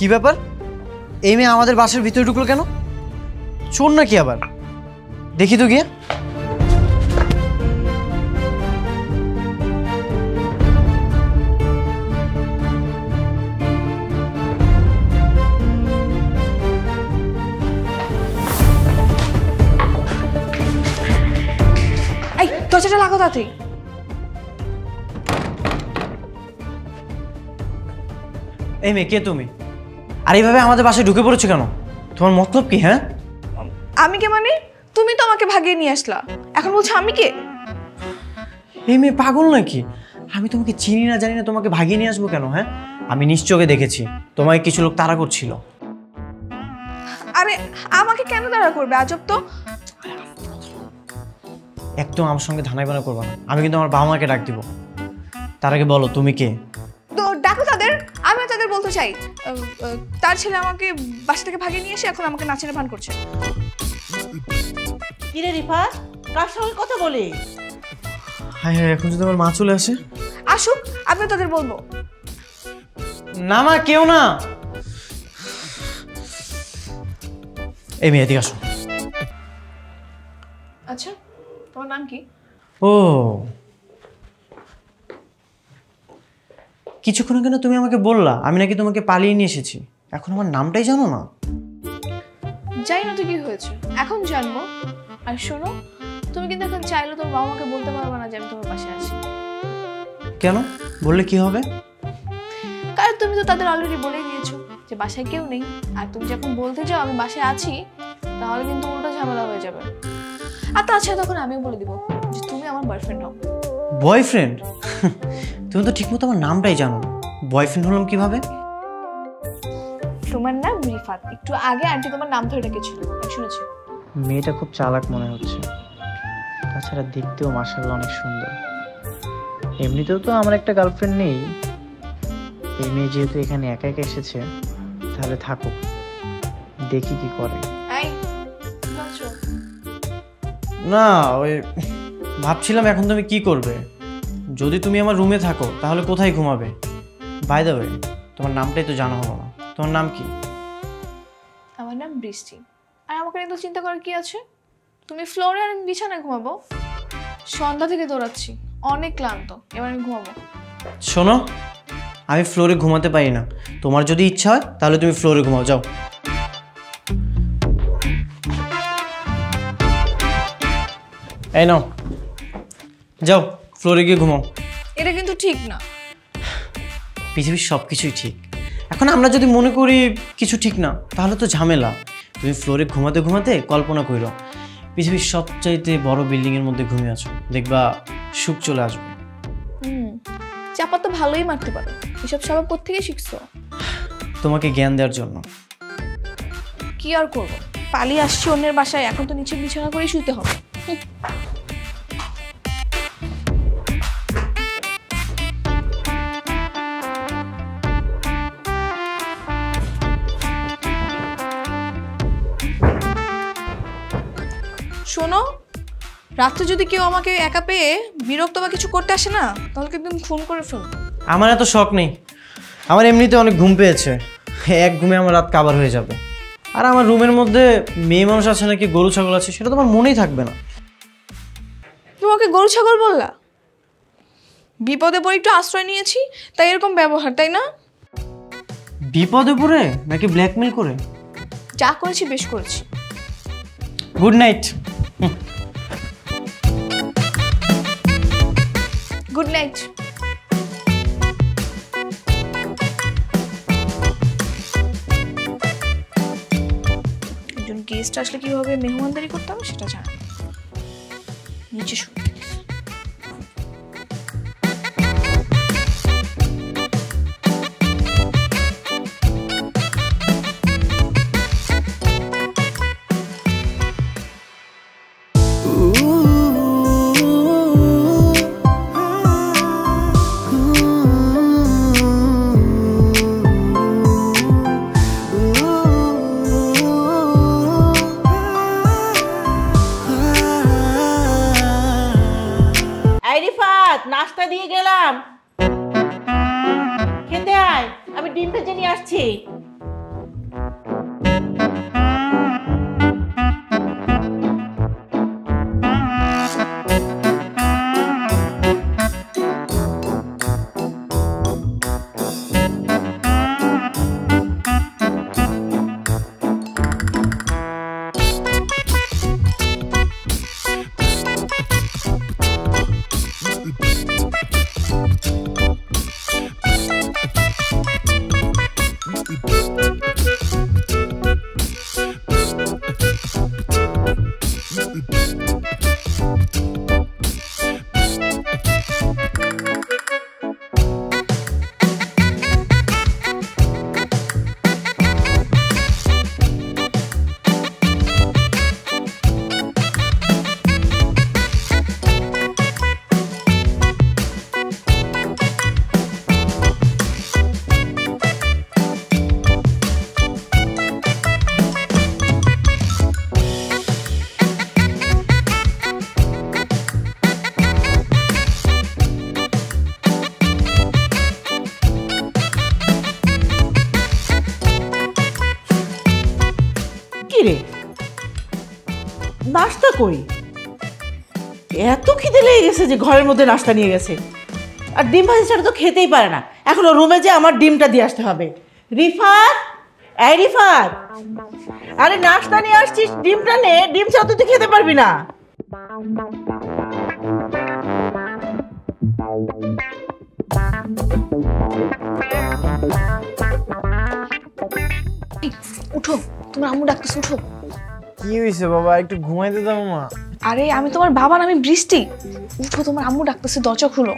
কি ব্যাপার? এই মেয়ে আমাদের বাসার ভিতরে ঢুকলো কেন? চোর নাকি আবার? দেখি তো গিয়ে। এই দরজাটা লাগো তাড়াতাড়ি। এই মেয়ে, কে তুমি? আর এইভাবে আমাদের বাসায় ঢুকে পড়েছো কেন? তোমার মতলব কি? হ্যাঁ, আমি কে মানে? তুমি তো আমাকে ভাগিয়ে নিয়ে আসলা, এখন বলছো আমি কে? এই মেয়ে পাগল নাকি? আমি তোমাকে চিনি না জানি না তোমাকে ভাগিয়ে নিয়ে আসবো কেন? হ্যাঁ, আমি নিশ্চয়ই দেখেছি তোমাকে কিছু লোক তাড়া করছিল। আরে আমাকে কেন তাড়া করবে? আজব তো। একদম আমার সঙ্গে ধানাই বানা করবা না, আমি কিন্তু আমার বাবা মাকে ডাক দিব। তার আগে বলো তুমি কে? তো ডাকো তাদের, আমিও তাদের বলতে চাই। তার ছেলে আমাকে বাসা থেকে ভাগিয়ে নিয়ে এসে এখন আমাকে নাচের ভান করছে। কিরে রিফাত, কার সঙ্গে কথা বলিস? হ্যাঁ হ্যাঁ, এখন যদি আমার মা চলে আসে। আসুক, আমিও তাদের বলবো। না মা, কেউ না। এই মেয়ে এদিকে আসো। আচ্ছা, তোমার নাম কি? ও, কিছুক্ষণ আগে না তুমি আমাকে বললা আমি নাকি তোমাকে পালিয়ে নিয়ে এসেছি, এখন আমার নামটাই জানো না? জানি না তো কি হয়েছে, এখন জানবো। আর শোনো, তুমি কিন্তু এখন চাইলে তোমার বাবা মাকে বলতে পারবে না যে আমি তোমার পাশে আছি। কেন? বললে কি হবে? কারণ তুমি তো তাদের অলরেডি বলে দিয়েছো যে বাসায় কেউ নেই। আর তুমি যখন বলতে চাও আমি বাসায় আছি, তাহলে কিন্তু উল্টো ঝামেলা হয়ে যাবে। আর তাছাড়া তখন আমিও বলে দিব যে তুমি আমার বয়ফ্রেন্ড হও। বয়ফ্রেন্ড? তুমি তো ঠিকমতো আমার নামটাই জানো না, বয়ফ্রেন্ড হলাম কিভাবে? তোমার নাম রিফাত, একটু আগে আন্টি তোমার নাম ধরে ডেকেছিল, আমি শুনেছি। মেয়েটা খুব চালাক মনে হচ্ছে, তাছাড়া দেখতেও মাশাআল্লাহ অনেক সুন্দর। এমনিতেও তো আমার একটা গার্লফ্রেন্ড নেই, এই মেয়ে যেহেতু এখানে একা একা এসেছে, তাহলে থাকুক, দেখি কি করে। না, ওই ভাবছিলাম এখন তুমি কি করবে। যদি তুমি আমার রুমে থাকো তাহলে কোথায় ঘুমাবে? বাই দ্য ওয়ে, তোমার নামটাই তো জানা হলো না, তোমার নাম কি? আমার নাম বৃষ্টি। আর আমাকে নিয়ে তো চিন্তা করার কি আছে? তুমি ফ্লোরে আর আমি বিছানায় ঘুমাবো। সন্ধ্যা থেকে দৌড়াচ্ছি, অনেক ক্লান্ত, এবার আমি ঘুমাবো। শোনো, আমি ফ্লোরে ঘুমাতে পারি না, তোমার যদি ইচ্ছা হয় তাহলে তুমি ফ্লোরে ঘুমাও, যাও। এই নাও, যাও ফ্লোরে গিয়ে ঘুমাও। এটা কিন্তু ঠিক না। পৃথিবীর সব কিছুই ঠিক, এখন আমরা যদি মনে করি কিছু ঠিক না তাহলে তো ঝামেলা। তুমি ফ্লোরে ঘুমাতে ঘুমাতে কল্পনা করো পৃথিবীর সবচাইতে বড় বিল্ডিংয়ের মধ্যে ঘুমিয়ে আছো, দেখবা সুখ চলে আসবে। চাপা তো ভালোই মারতে পারো, এসব স্বভাব কোত্থেকে শিখছো? তোমাকে জ্ঞান দেওয়ার জন্য। কি আর করবো, পালিয়ে আসছি অন্যের বাসায়, এখন তো নিচে বিছানা করে শুতে হবে। শোনো, রাত্রে যদি কেউ আমাকে একা পেয়ে বিরক্ত বা কিছু করতে আসে না, তাহলে কিন্তু তুমি ফোন করে ফেলবো। আমার এত শখ নেই, আমার এমনিতে অনেক ঘুম পেয়েছে, এক ঘুমে আমার রাত কাভার হয়ে যাবে। আর আমার রুমের মধ্যে মেয়ে মানুষ আছে নাকি গরু ছাগল আছে সেটা তোমার মনেই থাকবে না। তোমাকে গরু ছাগল বললা? বিপদে পড়ে একটু আশ্রয় নিয়েছি তাই এরকম ব্যবহার, তাই না? বিপদে পড়ে নাকি ব্ল্যাকমেল করে? যা করেছি বেশ করেছি। Good night. Good night. একজন গেস্ট আসলে কিভাবে মেহমানদারি করতে হবে সেটা জানা, নিচে শুনে। নাস্তা দিয়ে গেলাম, খেতে আয়, আমি ডিম ভেজে নিয়ে আসছি। কি রে, নাস্তা কই? এত খিদে লেগে গেছে যে ঘরের মধ্যে নাস্তা নিয়ে গেছে। আর ডিম ভাজি ছাড়া তো খেতেই পারে না। এখন রুমে যে আমার ডিমটা দিয়ে আসতে হবে। রিফাত, এই রিফাত, আরে নাস্তা নিয়ে আসছিস, ডিমটা নে, ডিম ছাড়া তো তুই খেতে পারবি না। উঠো, তোমার আম্মু ডাকতেছে, উঠো। কি হয়েছে বাবা, একটু ঘুমাইতে দাও মা। আরে আমি তোমার বাবা না, আমি বৃষ্টি। উঠো, তোমার আম্মু ডাকতেছে, দরজা খুলো।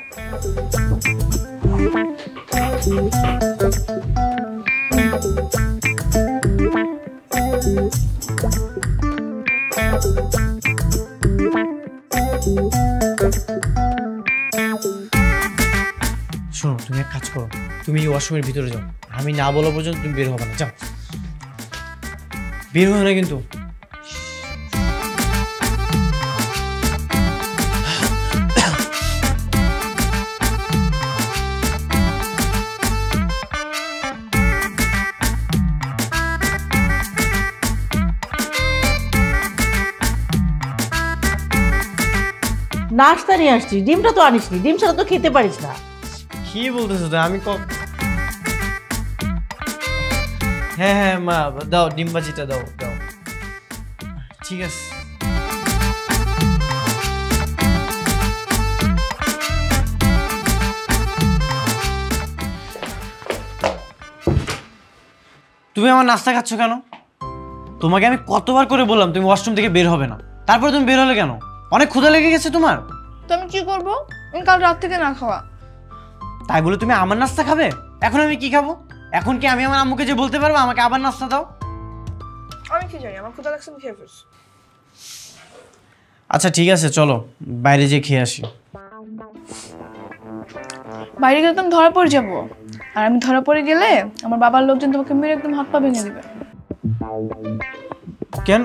শোনো, তুমি এক কাজ করো, তুমি ওয়াশরুমের ভিতরে যাও, আমি না বলা পর্যন্ত তুমি বের হবে না। যাও, বের হবে না কিন্তু। নাস্তা নিয়ে আসছিস, ডিমটা তো আনিসনি, ডিম ছাড়া তো খেতে পারিস না। কি বলতেছো তো? আমি হ্যাঁ হ্যাঁ মা, দাও ডিম ভাজিটা, দাও দাও। ঠিক আছে। তুমি আমার নাস্তা খাচ্ছ কেন? তোমাকে আমি কতবার করে বললাম তুমি ওয়াশরুম থেকে বের হবে না, তারপরে তুমি বের হলে কেন? অনেক ক্ষুধা লেগে গেছে তোমার? তো আমি কি করবো? আমি কাল রাত থেকে না খাওয়া। তাই বলে তুমি আমার নাস্তা খাবে? এখন আমি কি খাবো? এখন কি আমি আমার আম্মুকে যে বলতে পারবো আমাকে আবার নাস্তা দাও? আমি কি জানি, আমার ক্ষুধা লাগছে, আমি খেয়ে ফেলছি। আচ্ছা ঠিক আছে, চলো বাইরে যেয়ে খেয়ে আসি। বাইরে গেলে তুমি ধরা পড়ে যাবো, আর আমি ধরা পড়ে গেলে আমার বাবার লোকজন তোমাকে মেরে একদম হাত পা ভেঙে দিবে। কেন?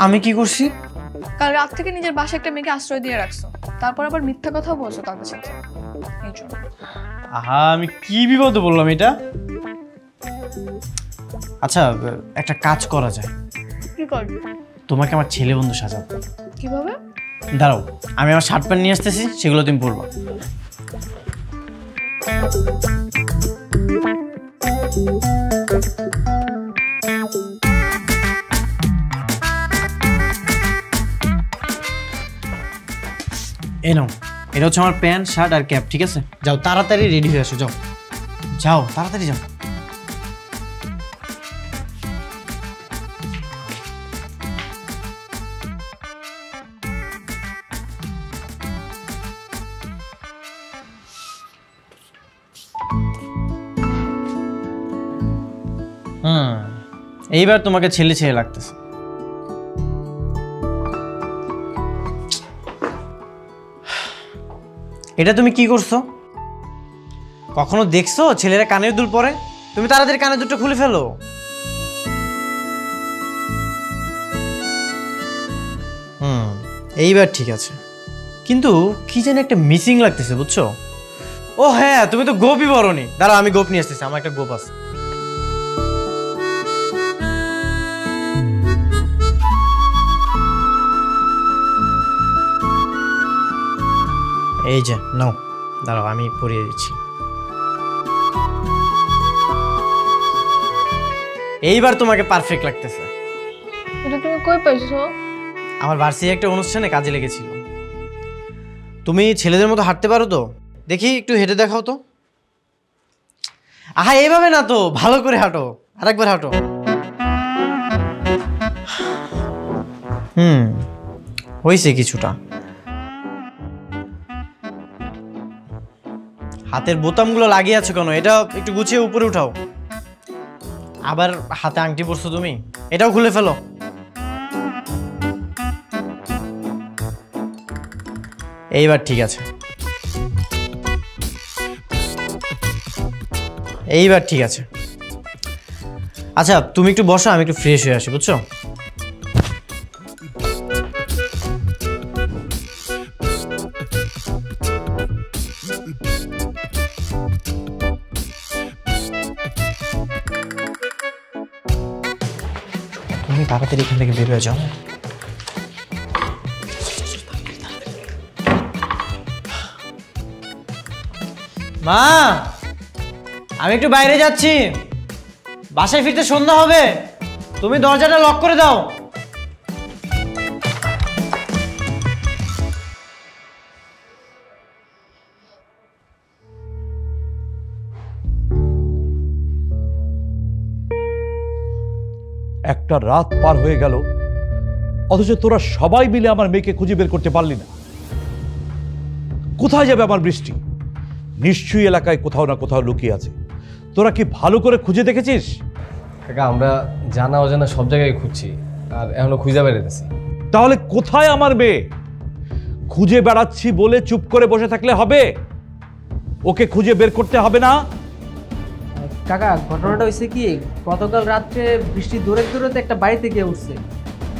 আমি কি করছি? কাল রাত থেকে নিজের বাসায় একটা মেয়েকে আশ্রয় দিয়ে রাখছো, তারপর আবার মিথ্যা কথা বলছো তাদের সাথে। এই জন্য। আহা, আমি কি বিপদে বললাম এটা? আচ্ছা, একটা কাজ করা যায়। কি করবি? তোমাকে আমার ছেলে বন্ধু সাজাবো। কিভাবে? দাঁড়াও, আমি আমার শার্ট প্যান্ট নিয়ে আসতেছি, সেগুলো তুমি পরবা। এই নাও, এটা হচ্ছে আমার প্যান্ট, শার্ট আর ক্যাপ, ঠিক আছে? যাও তাড়াতাড়ি রেডি হয়ে আসো, যাও যাও তাড়াতাড়ি যাও। এইবার তোমাকে ছেলে ছেলে লাগতেছে। এটা তুমি কি করছো? কখনো দেখছো ছেলেরা কানের দুল পরে? তুমি তাড়াতাড়ি কানের দুলটা খুলে ফেলো। এইবার ঠিক আছে, কিন্তু কি যেন একটা মিসিং লাগতেছে, বুঝছো? ও হ্যাঁ, তুমি তো গোপই বরনি। দাঁড়াও, আমি গোপ নিয়ে আসতেছি, আমার একটা গোপ আছে। এই যে নাও, দাঁড়াও আমি পরিয়ে দিচ্ছি। এইবার তোমাকে পারফেক্ট লাগতেছে। এটা তুমি কই পাইছো? আমার ভার্সিটি একটা অনুষ্ঠানে কাজে লেগেছিল। তুমি ছেলেদের মতো হাঁটতে পারো তো? দেখি একটু হেঁটে দেখাও তো। আহা, এইভাবে না তো, ভালো করে হাঁটো, আরেকবার হাঁটো। হয়েছে কিছুটা। হাতের বোতামগুলো লাগিয়ে আছো কেন? এটা একটু গুছিয়ে উপরে উঠাও। আবার হাতে আংটি পরছো তুমি, এটাও খুলে ফেলো। এইবার ঠিক আছে, এইবার ঠিক আছে। আচ্ছা তুমি একটু বসো, আমি একটু ফ্রেশ হয়ে আসি, বুঝছো? তুমি তুমি তাড়াতাড়ি এখান থেকে বের হয়ে যাও। মা, আমি একটু বাইরে যাচ্ছি, বাসায় ফিরতে সন্ধ্যা হবে, তুমি দরজাটা লক করে দাও। একটা রাত পার হয়ে গেল, অথচ তোরা সবাই মিলে আমার মেয়েকে খুঁজে বের করতে পারলি না। কোথায় যাবে আমার বৃষ্টি? নিশ্চয়ই এলাকায় কোথাও না কোথাও লুকিয়ে আছে। তোরা কি ভালো করে খুঁজে দেখেছিস? কাকা আমরা জানা অজানা সব জায়গায় খুঁজছি, আর এখনো খুঁজে বেড়াতেছি। তাহলে কোথায় আমার মেয়ে? খুঁজে বেড়াচ্ছি বলে চুপ করে বসে থাকলে হবে? ওকে খুঁজে বের করতে হবে না? কাকা ঘটনাটা হয়েছে কি, গতকাল রাত্রে বৃষ্টি দৌড়ে দৌড়াতে একটা বাড়িতে গিয়ে উঠছে।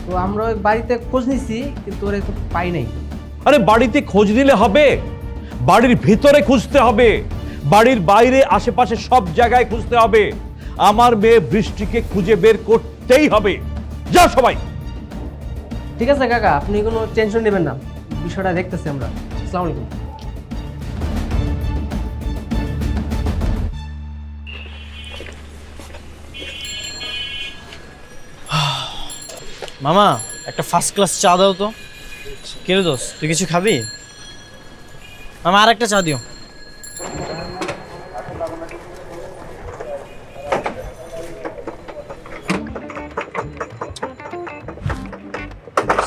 তো আমরা ওই বাড়িতে খোঁজ নিছি, কিন্তু ওরা তো পাই নাই। আরে বাড়িতে খোঁজ নিলে হবে? বাড়ির ভিতরে খুঁজতে হবে, বাড়ির বাইরে আশেপাশে সব জায়গায় খুঁজতে হবে। আমার মেয়ে বৃষ্টিকে খুঁজে বের করতেই হবে। যাও সবাই। ঠিক আছে কাকা, আপনি কোনো টেনশন নেবেন না, বিষয়টা দেখতেছি আমরা। আসসালামু আলাইকুম। মামা, একটা ফার্স্ট ক্লাস চা দাও তো। কে রে দোস্ত, তুই কিছু খাবি? মামা আর একটা চা দিও।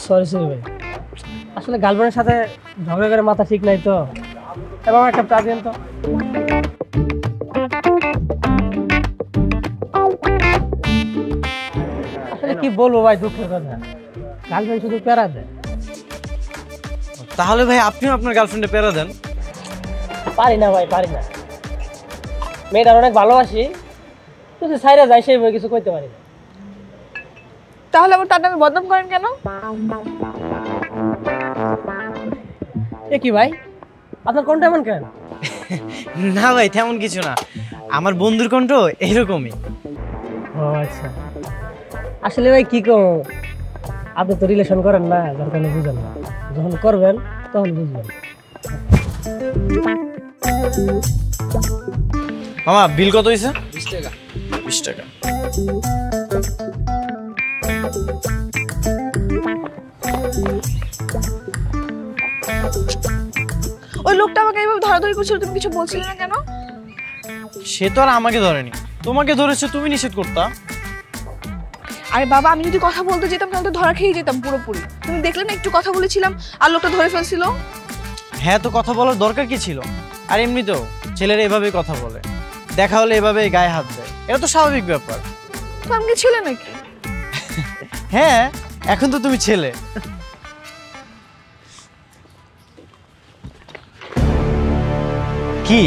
সরি ভাই, আসলে গার্লফ্রেন্ডের সাথে ঝগড়া করে মাথা ঠিক নাই তো। এবং একটা চা দিন তো। আসলে কি বলবো ভাই, দুঃখের কথা, গার্লফ্রেন্ড শুধু প্যারা দেয়। তাহলে ভাই আপনিও আপনার গার্লফ্রেন্ডে প্যারা দেন। পারি না ভাই, পারি না। মেয়েটার অনেক ভালোবাসি, যদি সাইরা যায় সেই বই কিছু করতে পারি না। তাহলে আবার তার নামে বদনাম করেন কেন? এ কি ভাই, আপনার কোনটা এমন কেন? না ভাই, তেমন কিছু না, আমার বন্ধুর কণ্ঠ এরকমই। ও আচ্ছা, আসলে ভাই কি কম, আপনি তো রিলেশন করেন না, যার কারণে বুঝেন না। যখন করবেন তখন বুঝবেন। মামা বিল কত হয়েছে? 20 টাকা। 20 টাকা। ওই লোকটা আমাকে এইভাবে ধরাধরি করছিল, তুমি কিছু বলছিলে না কেন? সে তো আর আমাকে ধরেনি, তোমাকে ধরেছে, তুমি নিষেধ করতা। আরে বাবা, আমি যদি কথা বলতে যেতাম তাহলে তো ধরা খেয়ে যেতাম পুরোপুরি। তুমি দেখলে না একটু কথা বলেছিলাম আর লোকটা ধরে ফেলছিল। হ্যাঁ, তো কথা বলার দরকার কি ছিল? আর এমনিতেও ছেলেরা এভাবেই কথা বলে, দেখা হলে এভাবে গায়ে হাত দেয়, এটা তো স্বাভাবিক ব্যাপার। তো আমি কি ছেলে নাকি? হ্যাঁ, এখন তো তুমি ছেলে। কি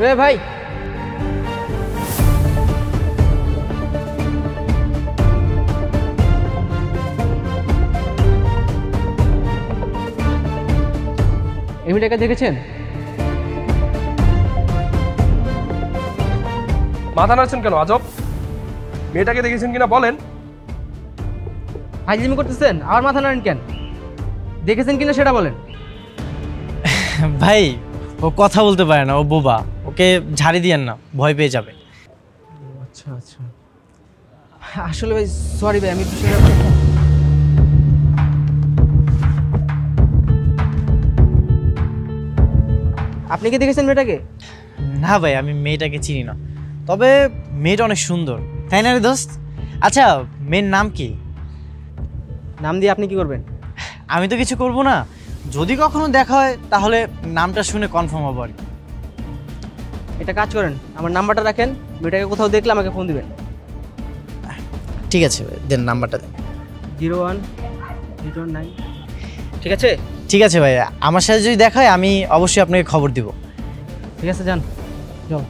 এ ভাই, এই মেয়েটাকে দেখেছেন? মাথা নাড়ছেন কেন আজব? মেয়েটাকে দেখেছেন কিনা বলেন। ফাইজলামি করতেছেন, আর মাথা নাড়েন কেন? দেখেছেন কিনা সেটা বলেন। ভাই, ও কথা বলতে পারে না, ও বোবা, ওকে ঝাড়ি দিয়েন না, ভয় পেয়ে যাবে। আচ্ছা আচ্ছা, আসলে ভাই সরি ভাই, আমি আপনি কি দেখেছেন মেয়েটাকে? না ভাই, আমি মেয়েটাকে চিনি না, তবে মেয়েটা অনেক সুন্দর, তাই না রে দোস্ত? আচ্ছা, মেয়ের নাম কি? নাম দিয়ে আপনি কি করবেন? আমি তো কিছু করব না, যদি কখনো দেখা হয় তাহলে নামটা শুনে কনফার্ম হবো আর কি। এটা কাজ করেন, আমার নাম্বারটা রাখেন, মেয়েটাকে কোথাও দেখলে আমাকে ফোন দিবেন। ঠিক আছে, দেন নাম্বারটা দেন। 01-819। ঠিক আছে? ঠিক আছে ভাই, আমার সাথে যদি দেখা হয় আমি অবশ্যই আপনাকে খবর দিব। ঠিক আছে, যান। যাও।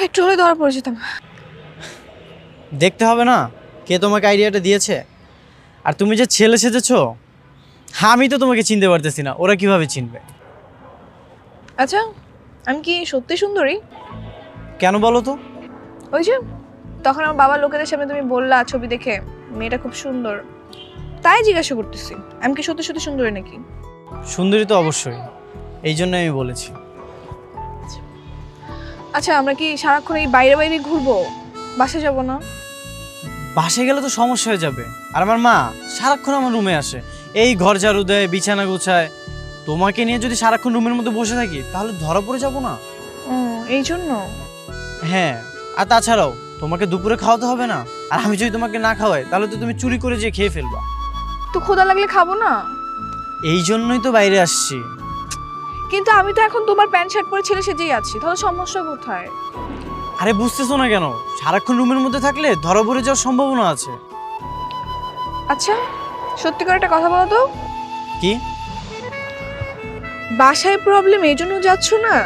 একটু হলে ধরা পড়ে যেতাম। দেখতে হবে না কে তোমাকে আইডিয়াটা দিয়েছে? আর তুমি যে ছেলে সেজেছো, আমি তো তোমাকে চিনতে পারতেছি না, ওরা কিভাবে চিনবে? আচ্ছা, আমি কি সত্যি সুন্দরী? কেন বলো তো? ওই যে তখন আমার বাবার লোকেদের সামনে তুমি বললা ছবি দেখে মেয়েটা খুব সুন্দর, তাই জিজ্ঞাসা করতেছি আমি কি সত্যি সত্যি সুন্দরী নাকি? সুন্দরী তো অবশ্যই, এই জন্য আমি বলেছি। আচ্ছা, আমরা কি সারাক্ষণ এই বাইরে বাইরে ঘুরবো, বাসা যাব না? বাসায় গেলে তো সমস্যা হয়ে যাবে। আর আমার মা সারাক্ষণ আমার রুমে আসে, এই ঘর ঝাড়ু দেয়, বিছানা গোছায়। তোমাকে নিয়ে যদি সারাক্ষণ রুমের মধ্যে বসে থাকি তাহলে ধরা পড়ে যাবো না? এই জন্য? হ্যাঁ, আর তাছাড়াও তোমাকে দুপুরে খাওয়াতে হবে না, আর আমি যদি তোমাকে না খাওয়াই তাহলে তো তুমি চুরি করে যেয়ে খেয়ে ফেলবা। তো ক্ষুধা লাগলে খাবো না? এই জন্যই তো বাইরে আসছি। কিন্তু আমি তো এখন তোমার প্যান্ট শার্ট পরে ছেলে সেজেই আছি, তাহলে সমস্যা কোথায়? আরে বুঝতেছো না কেন? সারাক্ষণ রুমের মধ্যে থাকলে ধরা পড়ে যাওয়ার সম্ভাবনা আছে। আচ্ছা, সত্যি করে একটা কথা বলো তো। কি? বাসায় প্রবলেম এই জন্য যাচ্ছ না,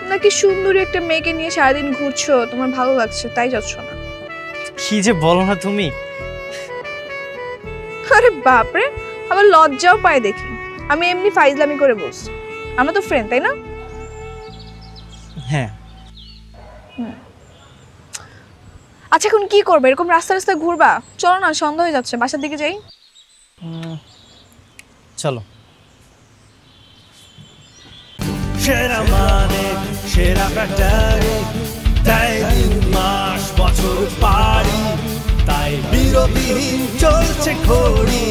নাকি সুন্দরী একটা মেয়েকে নিয়ে সারাদিন ঘুরছো, তোমার ভালো লাগছে তাই যাচ্ছ না? কি যে বলো না তুমি। আরে বাপরে, আবার লজ্জাও পায় দেখি। আমি এমনি ফাইজলামি করে বলছি, আমরা তো ফ্রেন্ড, তাই না? হ্যাঁ। আচ্ছা, এখন কি করবে? এরকম রাস্তা রাস্তায় ঘুরবা? চলো না, সন্ধ্যা হয়ে যাচ্ছে, বাসার দিকে যাই। চলো। সেরা মানে সেরা ব্যাটারি, তাই মাস বছর পারি, তাই বিরতিহীন চলছে ঘড়ি,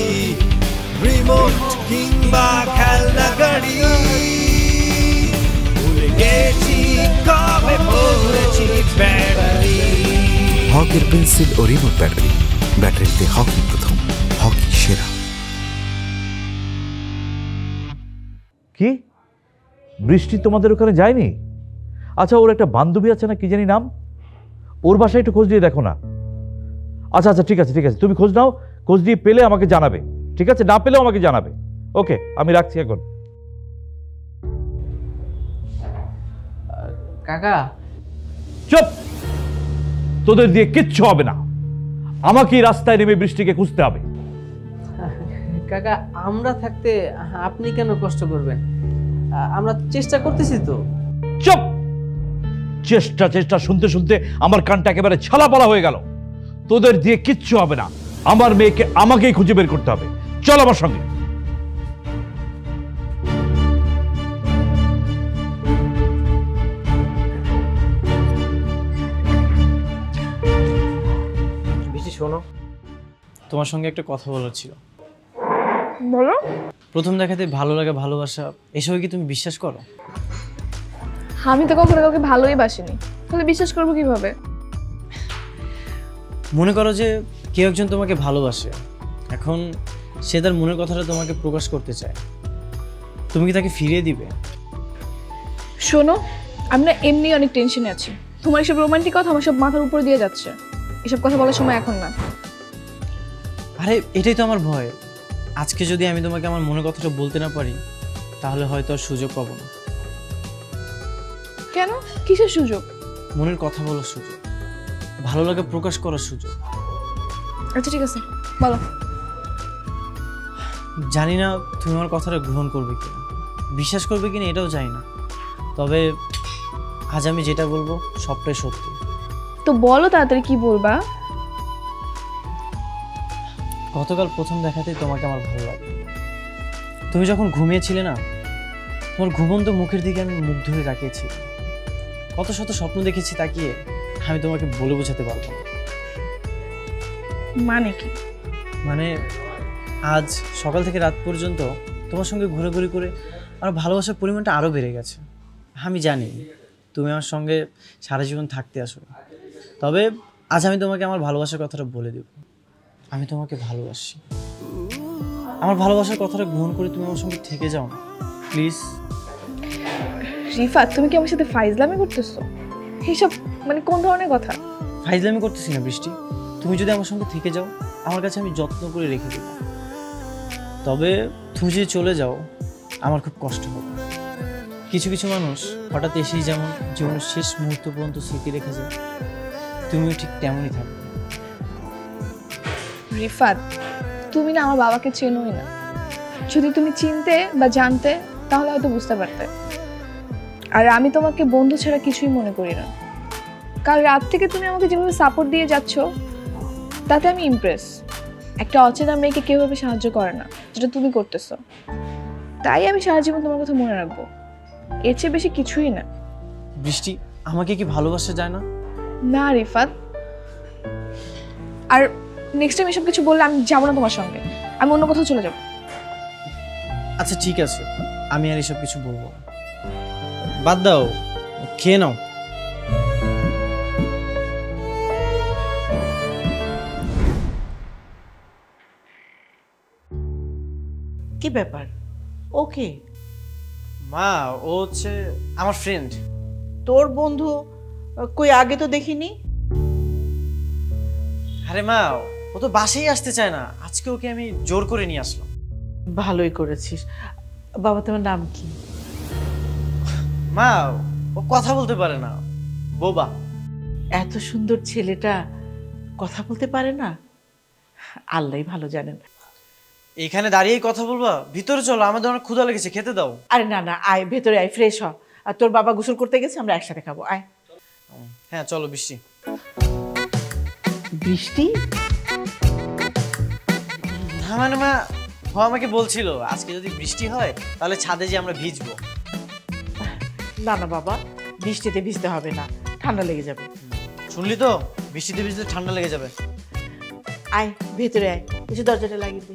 রিমোট কিংবা খেলনা গাড়ি, ভুলে গেছি কবে পড়েছি ব্যাটারি। হকের পেন্সিল ও রিমোট ব্যাটারি, ব্যাটারিতে হকি প্রথম, হকি সেরা। কি বৃষ্টি তোমাদের ওখানে যায়নি? আচ্ছা, ওর একটা বান্ধবী আছে না, কি জানি নাম, ওর বাসায় একটু খোঁজ দিয়ে দেখো না। আচ্ছা আচ্ছা, ঠিক আছে ঠিক আছে, তুমি খোঁজ নাও, খোঁজ দিয়ে পেলে আমাকে জানাবে, ঠিক আছে? না পেলেও আমাকে জানাবে। ওকে, আমি রাখছি এখন। কাকা। চুপ, তোদের দিয়ে কিচ্ছু হবে না, আমাকেই রাস্তায় নেমে বৃষ্টিকে খুঁজতে হবে। কাকা, আমরা থাকতে আপনি কেন কষ্ট করবেন? আমরা চেষ্টা করতেছি তো। চুপ, চেষ্টা চেষ্টা শুনতে শুনতে আমার কানটা একেবারে ছালাপালা হয়ে গেল। তোদের দিয়ে কিচ্ছু হবে না, আমার মেয়েকে আমাকেই খুঁজে বের করতে হবে। চল আমার সঙ্গে। বেশি শোনো, তোমার সঙ্গে একটা কথা বলার ছিল। বলো। প্রথম দেখাতে ভালো লাগা, ভালোবাসা, এসব কি তুমি বিশ্বাস করো? আমি তো কখনো কাউকে ভালোই বাসিনি, তাহলে বিশ্বাস করবো কিভাবে? মনে করো যে কেউ একজন তোমাকে ভালোবাসে, এখন সে তার মনের কথাটা তোমাকে প্রকাশ করতে চায়, তুমি কি তাকে ফিরিয়ে দিবে? শোনো, আমি না এমনি অনেক টেনশনে আছি, তোমার এসব রোমান্টিক কথা আমার সব মাথার উপর দিয়ে যাচ্ছে, এসব কথা বলার সময় এখন না। আরে এটাই তো আমার ভয়, আজকে যদি আমি তোমাকে আমার মনের কথাটা বলতে না পারি তাহলে হয়তো আর সুযোগ পাবো না। কেন? কিসের সুযোগ? মনের কথা বলার সুযোগ, ভালো লাগে প্রকাশ করার সুযোগ। আচ্ছা ঠিক আছে, বলো। জানি না তুমি আমার কথাটা গ্রহণ করবে কিনা, বিশ্বাস করবে কিনা এটাও জানি না, তবে আজ আমি যেটা বলবো সবটাই সত্যি। তো বলো তাড়াতাড়ি, কি বলবা? গতকাল প্রথম দেখাতেই তোমাকে আমার ভালো লাগে। তুমি যখন ঘুমিয়েছিলে না, তোমার ঘুমন্ত মুখের দিকে আমি মুখ ধরে তাকিয়েছি। কত শত স্বপ্ন দেখেছি তাকিয়ে, আমি তোমাকে বলে বোঝাতে পারবো না। মানে কি? মানে আজ সকাল থেকে রাত পর্যন্ত তোমার সঙ্গে ঘোরাঘুরি করে আমার ভালোবাসার পরিমাণটা আরও বেড়ে গেছে। আমি জানি তুমি আমার সঙ্গে সারা জীবন থাকতে আসো, তবে আজ আমি তোমাকে আমার ভালোবাসার কথাটা বলে দেব। আমি তোমাকে ভালোবাসি। আমার ভালোবাসার কথাটা গ্রহণ করে তুমি আমার সঙ্গে থেকে যাও না প্লিজ। রিফাত, তুমি কি আমার সাথে ফাইজলামি করতেছো? এইসব মানে কোন ধরনের কথা? ফাইজলামি করতেছি না বৃষ্টি। তুমি যদি আমার সঙ্গে থেকে যাও, আমার কাছে আমি যত্ন করে রেখে দেব। তবে তুমি যদি চলে যাও, আমার খুব কষ্ট হবে। কিছু কিছু মানুষ হঠাৎ এসেই যেমন জীবনের শেষ মুহূর্ত পর্যন্ত স্মৃতি রেখে যায়, তুমিও ঠিক তেমনই থাকবে। রিফাত, তুমি না আমার বাবাকে চেনোই না। যদি তুমি চিনতে বা জানতে তাহলে হয়তো বুঝতে পারতে। আর আমি তোমাকে বন্ধু ছাড়া কিছুই মনে করি না। কাল রাত থেকে তুমি আমাকে যেভাবে সাপোর্ট দিয়ে যাচ্ছ, তাতে আমি ইমপ্রেস। একটা অচেনা মেয়েকে কেউভাবে সাহায্য করে না, যেটা তুমি করতেছো। তাই আমি সারা জীবন তোমার কথা মনে রাখবো। এর চেয়ে বেশি কিছুই না। বৃষ্টি, আমাকে কি ভালোবাসা যায় না? না রিফাত, আর নেক্সট টাইম এসব কিছু বললে আমি যাবো না তোমার সঙ্গে। আমি অন্য কোথাও চলে যাবো। আচ্ছা ঠিক আছে, আমি আর এসব কিছু বলবো না। বাদ দাও, খেয়ে নাও। কি ব্যাপার? ওকে মা, ও হচ্ছে আমার ফ্রেন্ড। তোর বন্ধু? কই আগে তো দেখিনি। আরে মা, ও তো বাসেই আসতে চায় না। আজকে ওকে আমি জোর করে নিয়ে আসলাম। ভালোই করেছিস। বাবা, তোমার নাম কি? মা, ও কথা বলতে পারে না, বোবা। এত সুন্দর ছেলেটা কথা বলতে পারে না? আল্লাহই ভালো জানেন। এখানে দাঁড়িয়েই কথা বলবা? ভিতরে চলো, আমাদের অনেক ক্ষুধা লেগেছে, খেতে দাও। আরে না না, আয় ভেতরে আয়, ফ্রেশ হ। আর তোর বাবা গোসল করতে গেছে, আমরা একসাথে খাবো, আয়। হ্যাঁ চলো। বৃষ্টি বৃষ্টি? না মানে মা, ও আমাকে বলছিল আজকে যদি বৃষ্টি হয় তাহলে ছাদে যে আমরা ভিজবো। না না বাবা, বৃষ্টিতে ভিজতে হবে না, ঠান্ডা লেগে যাবে। শুনলি তো, বৃষ্টিতে ভিজলে ঠান্ডা লেগে যাবে। আয় ভেতরে আয়, এসে দরজাটা লাগিয়ে দে।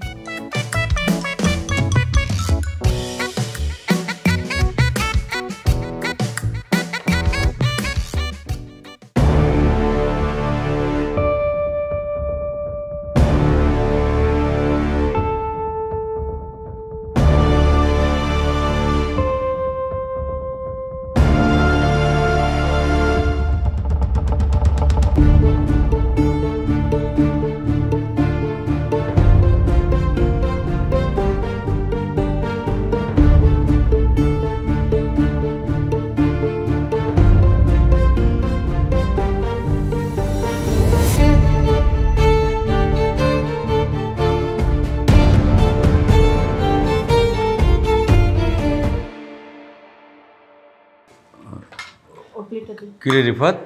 কিরে রিফাত,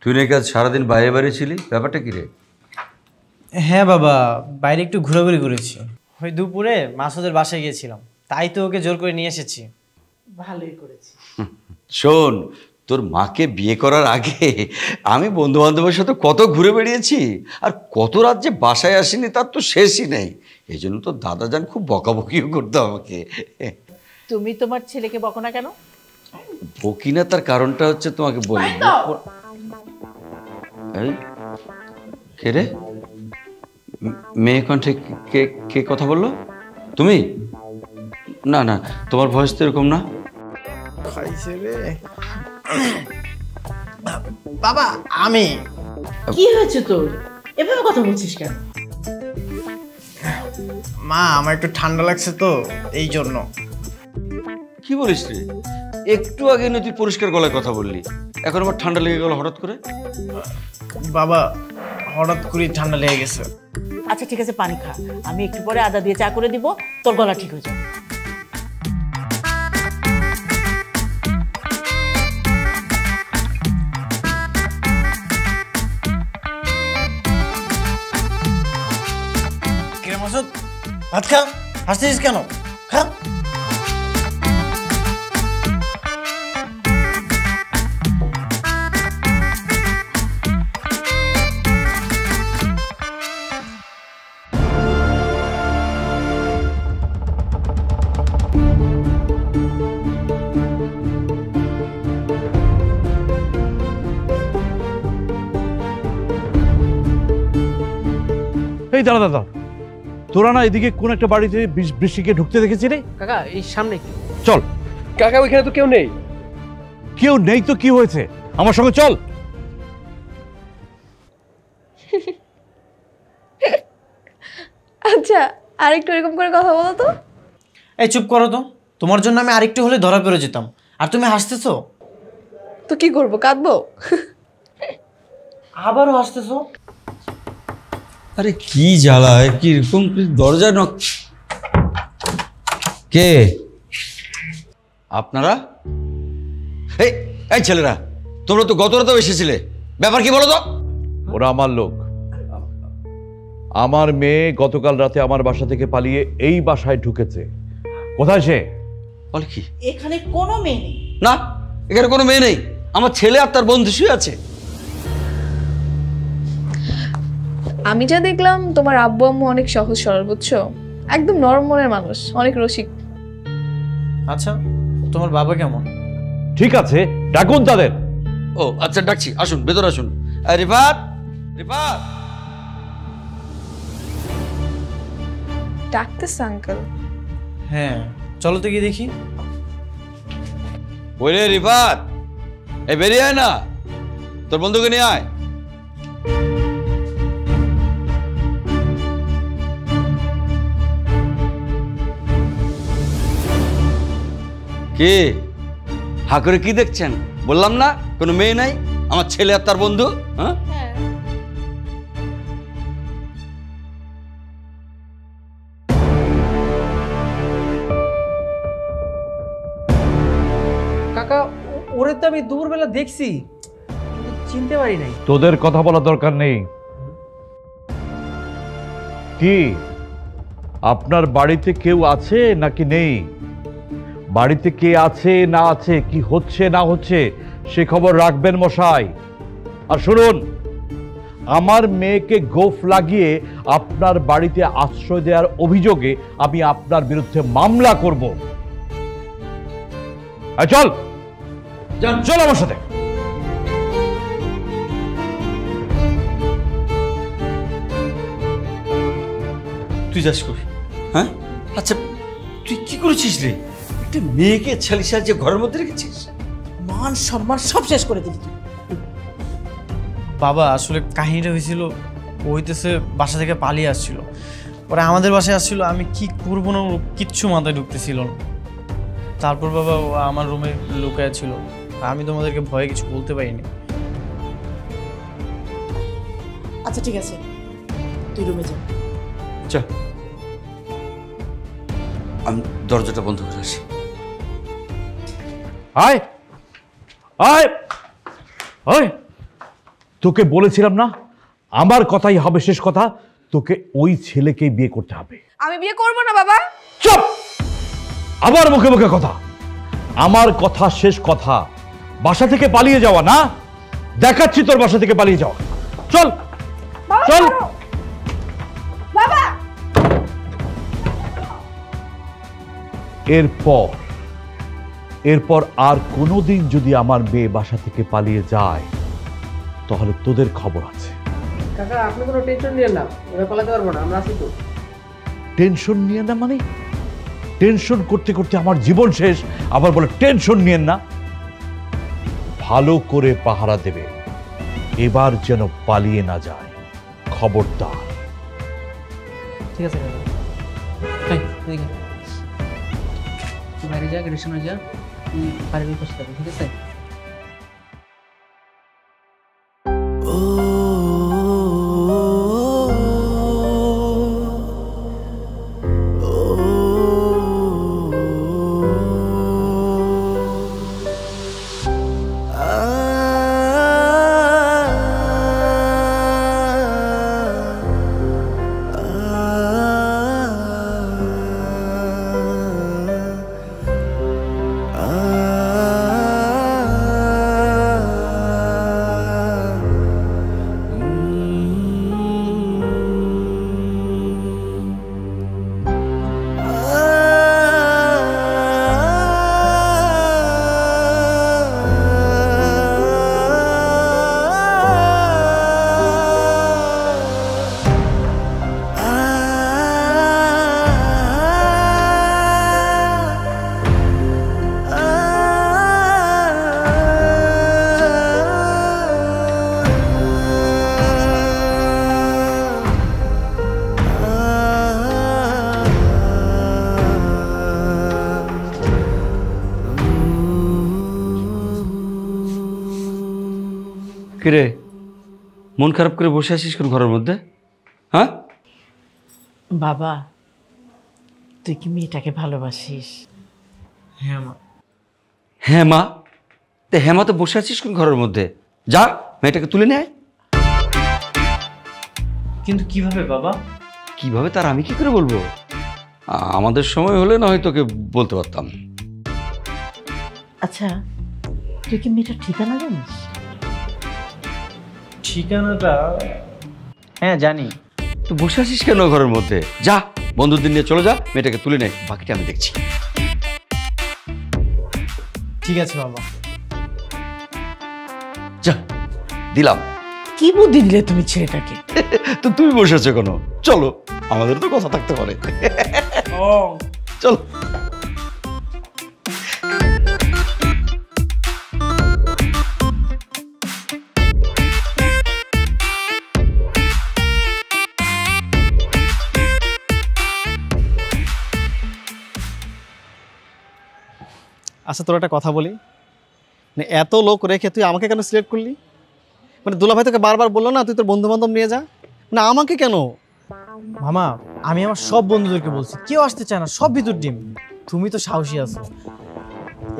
তুই নাকি আজ সারাদিন বাইরে বাইরে ছিলি, ব্যাপারটা কিরে? হ্যাঁ বাবা, বাইরে একটু ঘোরাঘুরি করেছি। ওই দুপুরে মাসুদের বাসায় গিয়েছিলাম, তাই তো ওকে জোর করে নিয়ে এসেছি। ভালোই করেছি। শোন, তোর মাকে বিয়ে করার আগে আমি বন্ধু বান্ধবের সাথে কত ঘুরে বেড়িয়েছি, আর কত রাত যে বাসায় আসিনি তার তো শেষই নেই। এই জন্য তো দাদাজান খুব বকাবকিও করতো আমাকে। তুমি তোমার ছেলেকে বকো না কেন? বকি না, তার কারণটা হচ্ছে তোমাকে বলি। এই কে রে? মেয়ে কণ্ঠে কে কে কথা বললো? তুমি? না না, তোমার ভয়েস তো এরকম না। বাবা, আমি। কি হয়েছে তোর? এভাবে কথা বলছিস কেন? মা, আমার একটু ঠান্ডা লাগছে তো, এই জন্য। কি বলিস রে? একটু আগে না তুই পরিষ্কার গলায় কথা বললি, এখন আবার ঠান্ডা লেগে গেল হঠাৎ করে? বাবা, হঠাৎ করে ঠান্ডা লেগে গেছে। আচ্ছা ঠিক আছে, পানি খা, আমি একটু পরে আদা দিয়ে চা করে দিব, তোর গলা ঠিক হয়ে যাবে। কিরে মাসুদ, ভাত খা, হাসতেছিস কেন? খা। এই দাঁড়া দাঁড়া, তোরা না এদিকে কোন একটা বাড়িতে বৃষ্টিকে ঢুকতে দেখেছি রে? কাকা এই সামনে চল। কাকা ওইখানে তো কেউ নেই। কেউ নেই তো কি হয়েছে, আমার সঙ্গে চল। আচ্ছা আরেকটু এরকম করে কথা বলো তো। এই চুপ করো তো, তোমার জন্য আমি আরেকটু হলে ধরা পড়ে যেতাম, আর তুমি হাসতেছো। তো কি করবো, কাঁদবো? আবারও হাসতেছো। আরে কি জ্বালা, কি এরকম দরজা নক। কে আপনারা? এই এই ছেলেরা, তোমরা তো গত রাতেও এসেছিলে, ব্যাপার কি বলো তো? ওরা আমার লোক। আমার মেয়ে গতকাল রাতে আমার বাসা থেকে পালিয়ে এই বাসায় ঢুকেছে। কোথায় সে? বল কি? এখানে কোনো মেয়ে নেই। না, এখানে কোনো মেয়ে নেই, আমার ছেলে আর তার বন্ধু শুয়ে আছে। আমি যা দেখলাম তোমার আব্বু আম্মু অনেক সহজ সরল, বুঝছো? একদম নরম মনের মানুষ, অনেক রসিক। আচ্ছা তোমার বাবা কেমন? ঠিক আছে, ডাকুন তাদের। ও আচ্ছা ডাকছি, আসুন ভেতর আসুন। রিফাত, রিফাত। ডাকতেছে আঙ্কেল? হ্যাঁ চলো তো গিয়ে দেখি। ওই রে রিফাত, এই বেরিয়ে আয় না, তোর বন্ধুকে নিয়ে আয়। কি হা করে কি দেখছেন? বললাম না কোনো মেয়ে নাই, আমার ছেলে আর তার বন্ধু। হ্যাঁ কাকা ওরে তো আমি দুপুরবেলা দেখছি, কিন্তু চিনতে পারি নাই। তোদের কথা বলার দরকার নেই। কি আপনার বাড়িতে কেউ আছে নাকি নেই? বাড়িতে কে আছে না আছে, কি হচ্ছে না হচ্ছে সে খবর রাখবেন মশাই। আর শুনুন, আমার মেয়েকে গোফ লাগিয়ে আপনার বাড়িতে আশ্রয় দেওয়ার অভিযোগে আমি আপনার বিরুদ্ধে মামলা করব। চল চল আমার সাথে। তুই যাস কই? হ্যাঁ আচ্ছা, তুই কি করেছিস রে? একটা মেয়েকে ছেলে সাজিয়ে ঘরের মধ্যে রেখেছিস, মান সম্মান সব শেষ করে দিলি। বাবা আসলে কাহিনীটা হয়েছিল, ও হইতেছে বাসা থেকে পালিয়ে আসছিল, পরে আমাদের বাসায় আসছিল, আমি কি করবো না কিচ্ছু মাথায় ঢুকতেছিল না। তারপর বাবা ও আমার রুমে লুকায় ছিল, আমি তোমাদেরকে ভয়ে কিছু বলতে পারিনি। আচ্ছা ঠিক আছে, তুই রুমে যা। আচ্ছা আমি দরজাটা বন্ধ করে আসি। আয় আয় আয়, তোকে বলেছিলাম না আমার কথাই হবে শেষ কথা, তোকে ওই ছেলেকেই বিয়ে করতে হবে। আমি বিয়ে করবো না বাবা। চুপ, আবার মুখে মুখে কথা। আমার কথা শেষ কথা, বাসা থেকে পালিয়ে যাওয়া না, দেখাচ্ছি তোর বাসা থেকে পালিয়ে যাওয়া। চল চল। বাবা এরপর আর কোনোদিন যদি আমার মেয়ে বাসা থেকে পালিয়ে যায় তাহলে তোদের খবর আছে। কাকা আপনি কোনো টেনশন নিয়েন না, ওরা পালাতে পারবো না, আমরা আছি তো। টেনশন নিয়ে না মানে? টেনশন করতে করতে আমার জীবন শেষ, আবার বলে টেনশন নিয়েন না। ভালো করে পাহারা দেবে, এবার যেন পালিয়ে না যায়, খবরদার। ঠিক আছে কাকা, তুই বাইরে যা, গেটের সামনে যা, তুই বাড়ির ওই পাশে যাবি, ঠিক আছে? কিরে, মন খারাপ করে বসে আছিস কোন ঘরের মধ্যে? হ্যাঁ বাবা, তুই কি মেয়েটাকে ভালোবাসিস? হ্যাঁ মা। হ্যাঁ মা? তে হ্যাঁ মা তো বসে আছিস কোন ঘরের মধ্যে? যা মেয়েটাকে তুলে নেয়। কিন্তু কিভাবে বাবা? কিভাবে তার আমি কি করে বলবো? আমাদের সময় হলে না হয় তোকে বলতে পারতাম। আচ্ছা, তুই কি মেয়েটার ঠিকানা জানিস? ঠিকানাটা? হ্যাঁ জানি। তুই বসে আছিস কেন ঘরের মধ্যে? যা বন্ধুদের নিয়ে চলে যা, মেয়েটাকে তুলে নে, বাকিটা আমি দেখছি। ঠিক আছে বাবা। যা দিলাম। কি বুদ্ধি দিলে তুমি ছেলেটাকে? তো তুমি বসে আছো কেন? চলো, আমাদের তো কথা থাকতে পারে। চলো। আচ্ছা, তোর একটা কথা বলি, মানে এত লোক রেখে তুই আমাকে কেন সিলেক্ট করলি? মানে দুলাভাই তোকে বারবার বললো না তুই তোর বন্ধু বান্ধব নিয়ে যা, না আমাকে কেন? মামা, আমি আমার সব বন্ধুদেরকে বলছি, কেউ আসতে চায় না, সব ভিতর ডিম। তুমি তো সাহসী আছো,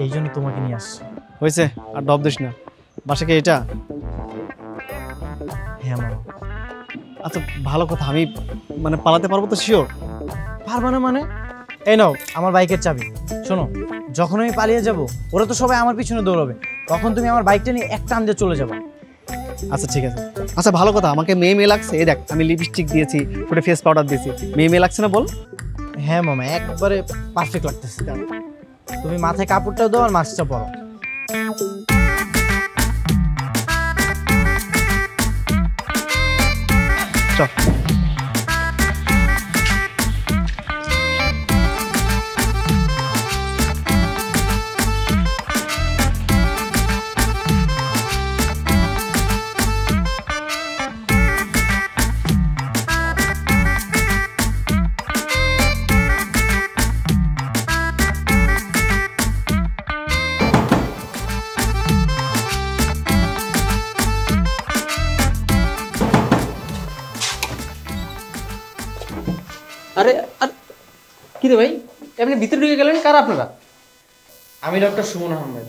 এই জন্য তোমাকে নিয়ে আসছি। হয়েছে, আর ডব দিস না। বাসা কি এটা? হ্যাঁ মামা। আচ্ছা ভালো কথা, আমি মানে পালাতে পারবো তো শিওর? পারবা না মানে? এই নাও আমার বাইকের চাবি। শোনো, যখন আমি পালিয়ে যাব ওরা তো সবাই আমার পিছনে দৌড়াবে, তখন তুমি আমার বাইকটা নিয়ে এক টান দিয়ে চলে যাবে। আচ্ছা ঠিক আছে। আচ্ছা ভালো কথা, আমাকে মেয়ে মেয়ে লাগছে। এই দেখ, আমি লিপস্টিক দিয়েছি, ফুটে ফেস পাউডার দিয়েছি, মেয়ে মেয়ে লাগছে না বল? হ্যাঁ মামা, একবারে পারফেক্ট লাগতেছে। তুমি মাথায় কাপড়টাও দাও আর মাস্কটা পরো। চল। আরে আর কি রে ভাই, এমনি ভিতরে ঢুকে গেলেন? কারা আপনারা? আমি ডক্টর সুমন আহমেদ।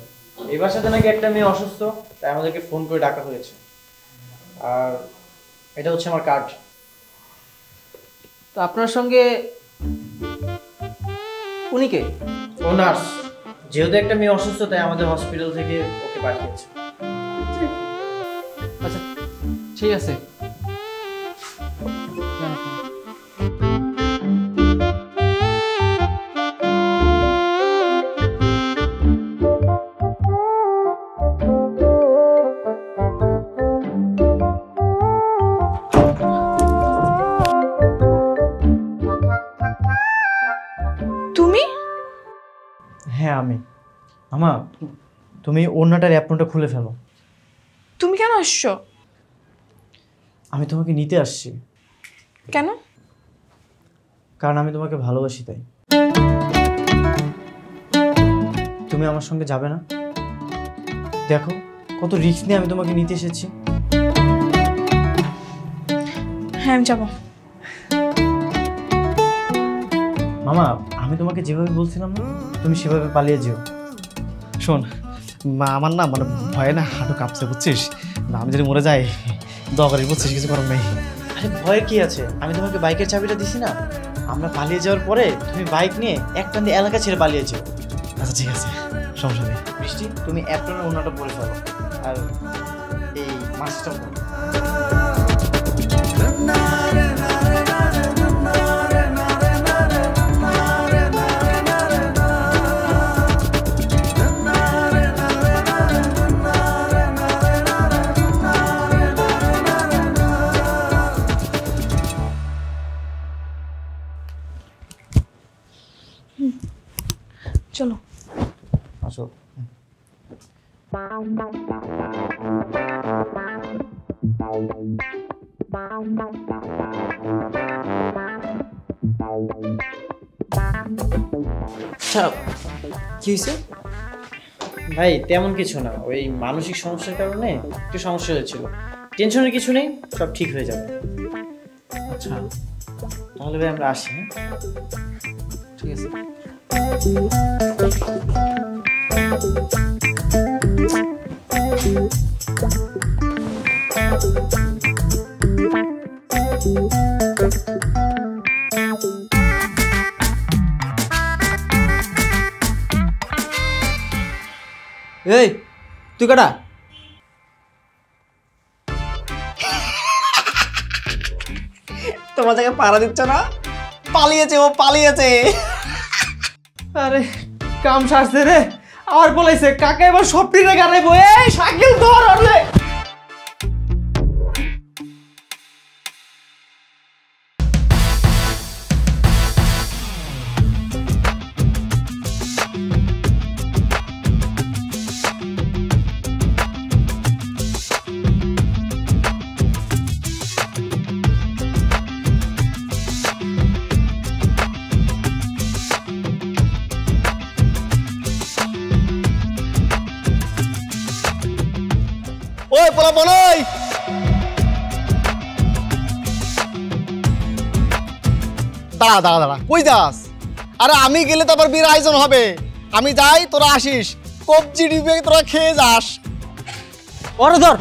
এই বাসাতে নাকি একটা মেয়ে অসুস্থ, তাই আমাদেরকে ফোন করে ডাকা হয়েছে। আর এটা হচ্ছে আমার কার্ড। তো আপনার সঙ্গে উনি কে? ও নার্স। যেহেতু একটা মেয়ে অসুস্থ তাই আমাদের হসপিটাল থেকে ওকে পাঠিয়েছে। আচ্ছা ঠিক আছে। হ্যাঁ আমি। মামা, তুমি ওড়নাটার অ্যাপনটা খুলে ফেলো। তুমি কেন আসছো? আমি তোমাকে নিতে আসছি। কেন? কারণ আমি তোমাকে ভালোবাসি তাই। তুমি আমার সঙ্গে যাবে না? দেখো কত রিস্ক নিয়ে আমি তোমাকে নিতে এসেছি। হ্যাঁ আমি যাবো। মামা, আমি তোমাকে যেভাবে বলছিলাম না, তুমি সেভাবে পালিয়ে যেও। শোন, আমার না মানে ভয়ে না হাঁটু কাঁপছে, বুঝছিস? না আমি যদি মরে যাই দোয়া করিস, বুঝছিস? কিছু করার নেই। আরে ভয়ের কি আছে? আমি তোমাকে বাইকের চাবিটা দিছি না, আমরা পালিয়ে যাওয়ার পরে তুমি বাইক নিয়ে এক টান দিয়ে এলাকা ছেড়ে পালিয়ে যেও। আচ্ছা ঠিক আছে, সমস্যা নেই। বৃষ্টি, তুমি অ্যাপ্রনের ওড়নাটা পরে ফেলো আর এই মাস্কটা পরো। চলো আসো। আচ্ছা কি হয়েছে? ভাই তেমন কিছু না, ওই মানসিক সমস্যার কারণে একটু সমস্যা হয়েছিল। টেনশনের কিছু নেই, সব ঠিক হয়ে যাবে। আচ্ছা তাহলে ভাই আমরা আসি। হ্যাঁ ঠিক আছে। এই তুই কাটা তোমার জায়গায় পাড়া দিচ্ছ না? পালিয়েছে, ও পালিয়েছে। আরে কাম সারছে রে, আর বলাইছে কাকা এবার সব টিনে গাড়াইবো। এই সাইকেল ধর আরে। ওই পোলা বলই, দাঁড়া দাঁড়া দাঁড়া, কই যাস? আরে আমি গেলে তো আবার বিয়ের আয়োজন হবে, আমি যাই তোরা আসিস, কবজি ডিবে তোরা খেয়ে যাস। ওরে ধর।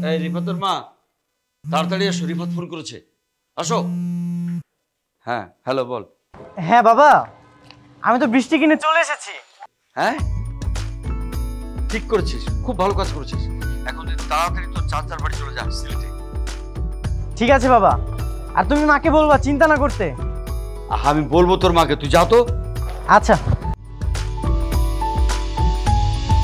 এই রিফাতের মা, তাড়াতাড়ি আসো, রিফাত ফোন করেছে, আসো। হ্যাঁ হ্যালো বল। হ্যাঁ বাবা, আমি তো বৃষ্টি কিনে চলে এসেছি। হ্যাঁ ঠিক করেছিস, খুব ভালো কাজ করেছিস। এখন তাড়াতাড়ি তোর চাচার বাড়ি চলে যা সিলেটে। ঠিক আছে বাবা, আর তুমি মাকে বলবা চিন্তা না করতে। আমি বলবো তোর মাকে, তুই যা তো। আচ্ছা।